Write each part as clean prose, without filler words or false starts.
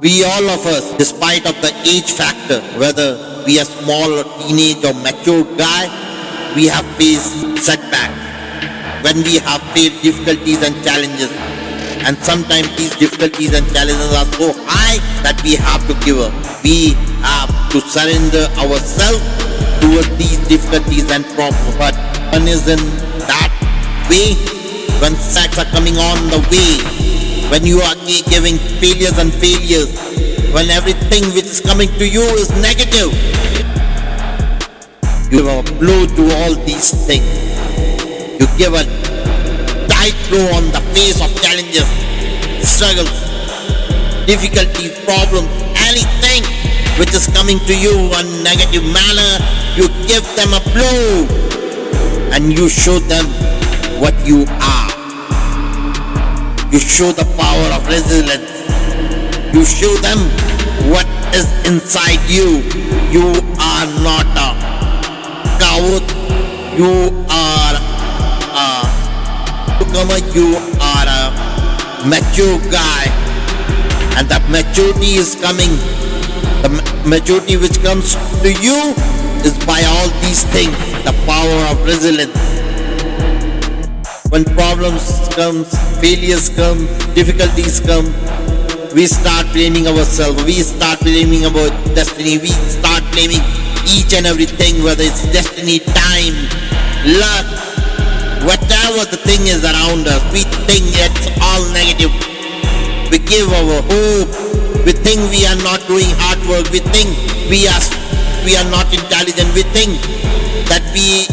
We all of us, despite of the age factor, whether we are small or teenage or mature guy, we have faced setbacks. When we have faced difficulties and challenges, and sometimes these difficulties and challenges are so high that we have to give up. We have to surrender ourselves towards these difficulties and problems. But one is in that way, when sacks are coming on the way, when you are giving failures, when everything which is coming to you is negative, you give a blow to all these things. You give a tight blow on the face of challenges, struggles, difficulties, problems, anything which is coming to you in negative manner. You give them a blow and you show them what you are. You show the power of resilience. You show them what is inside you. You are not a coward. You are a newcomer. You are a mature guy. And that maturity is coming. The maturity which comes to you is by all these things. The power of resilience. When problems come, failures come, difficulties come, we start blaming ourselves, we start blaming our destiny, we start blaming each and everything, whether it's destiny, time, luck, whatever the thing is around us. We think it's all negative. We give our hope. We think we are not doing hard work. We think we are not intelligent. We think that we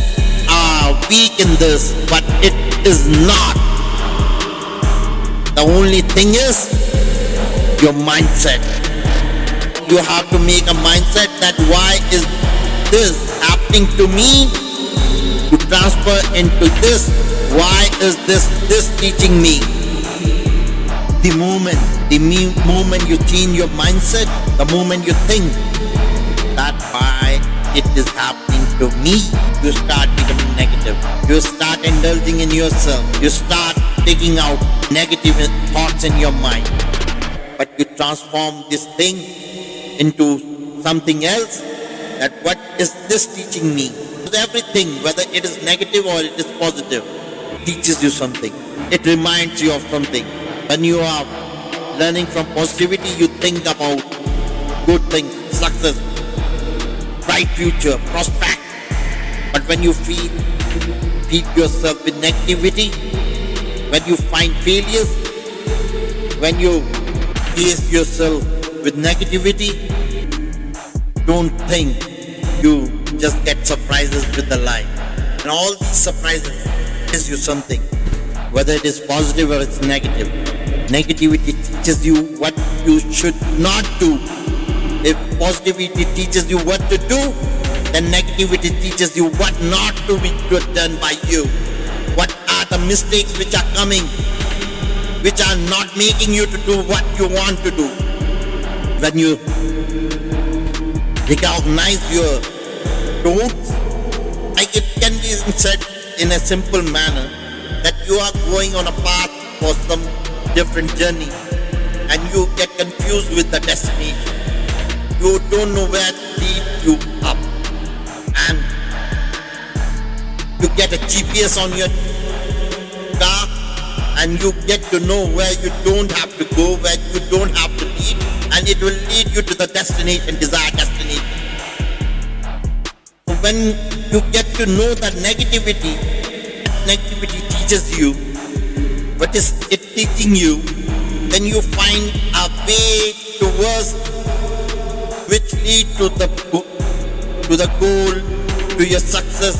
are weak in this, but it is not. The only thing is your mindset. You have to make a mindset that why is this happening to me, to transfer into this. Why is this teaching me? The moment you change your mindset, the moment you think that why it is happening to me, you start becoming negative. You start indulging in yourself. You start taking out negative thoughts in your mind. But you transform this thing into something else. That what is this teaching me? Everything, whether it is negative or it is positive, teaches you something. It reminds you of something. When you are learning from positivity, you think about good things, success, bright future, prospect. But when you feed yourself with negativity, when you find failures, when you face yourself with negativity, don't think you just get surprises with the life. And all these surprises teaches you something, whether it is positive or it's negative. Negativity teaches you what you should not do. If positivity teaches you what to do, then negativity teaches you what not to be done by you. What are the mistakes which are coming, which are not making you to do what you want to do. When you recognize your don'ts, like it can be said in a simple manner, that you are going on a path for some different journey and you get confused with the destination. You don't know where to lead you up, and you get a GPS on your car and you get to know where you don't have to go, where you don't have to lead, and it will lead you to the destination, desired destination. So when you get to know that negativity teaches you, what is it teaching you, then you find a way towards which lead to the goal, to your success,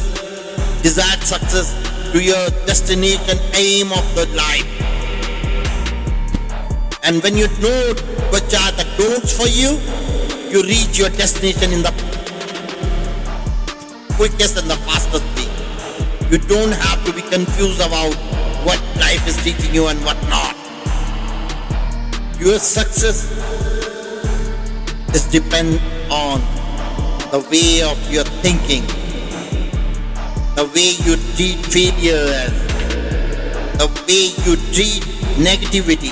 desired success, to your destination, aim of the life. And when you know which are the don'ts for you, you reach your destination in the quickest and the fastest way. You don't have to be confused about what life is teaching you and what not. Your success is depend on the way of your thinking, the way you treat failure, the way you treat negativity,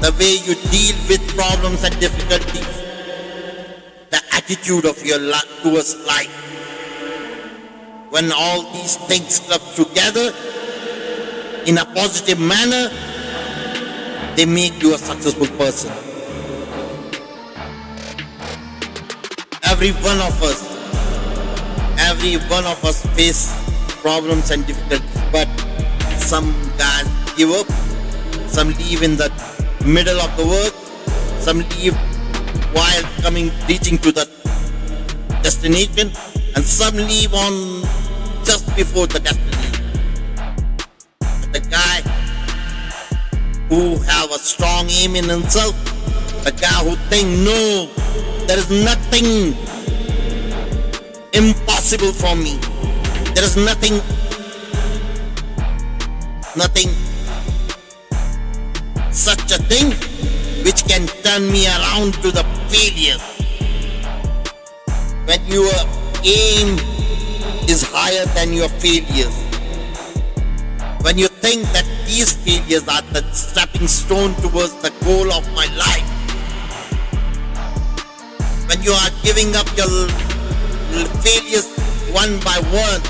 the way you deal with problems and difficulties, the attitude of your towards life. When all these things club together in a positive manner, they make you a successful person. Every one of us face problems and difficulties, but some guys give up, some leave in the middle of the work, some leave while reaching to the destination, and some leave on just before the destination. The guy who have a strong aim in himself, the guy who think, no, there is nothing impossible for me. There is nothing such a thing which can turn me around to the failure. When your aim is higher than your failures, when you think that these failures are the stepping stone towards the goal of my life, when you are giving up your failures one by one,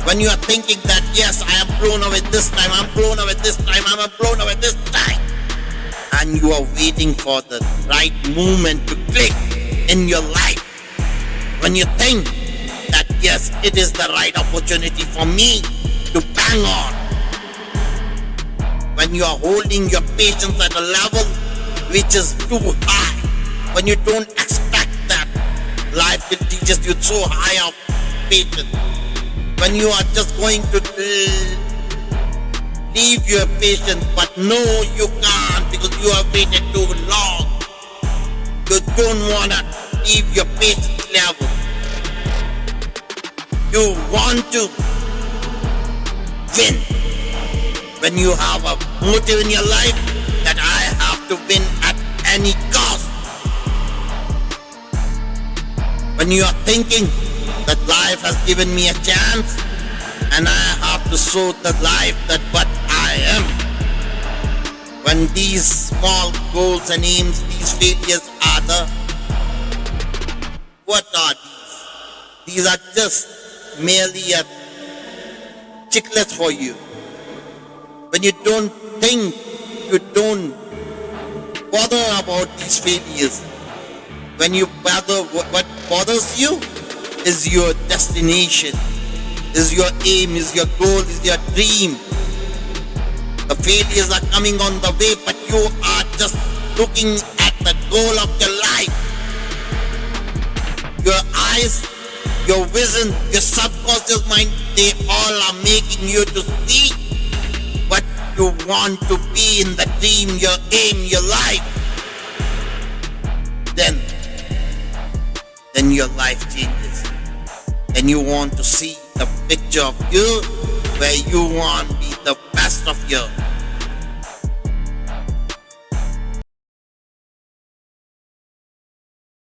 when you are thinking that yes, I am blown away this time, I'm blown away this time, I'm blown away this time, and you are waiting for the right moment to click in your life, when you think that yes, it is the right opportunity for me to bang on, when you are holding your patience at a level which is too high, when you don't expect that life will teach you so high of patience, when you are just going to leave your patience, but no, you can't because you have waited too long. You don't want to leave your patience level. You want to win. When you have a motive in your life that I have to win at any cost. When you are thinking that life has given me a chance and I have to show the life that what I am. When these small goals and aims, these failures are what are these? These are just merely a chicklets for you. When you don't think, you don't bother about these failures. When you bother, what bothers you is your destination, is your aim, is your goal, is your dream. The failures are coming on the way, but you are just looking at the goal of your life. Your eyes, your vision, your subconscious mind, they all are making you to see what you want to be in the dream, your aim, your life. Then your life changes. Then you want to see the picture of you where you want to be the best of you.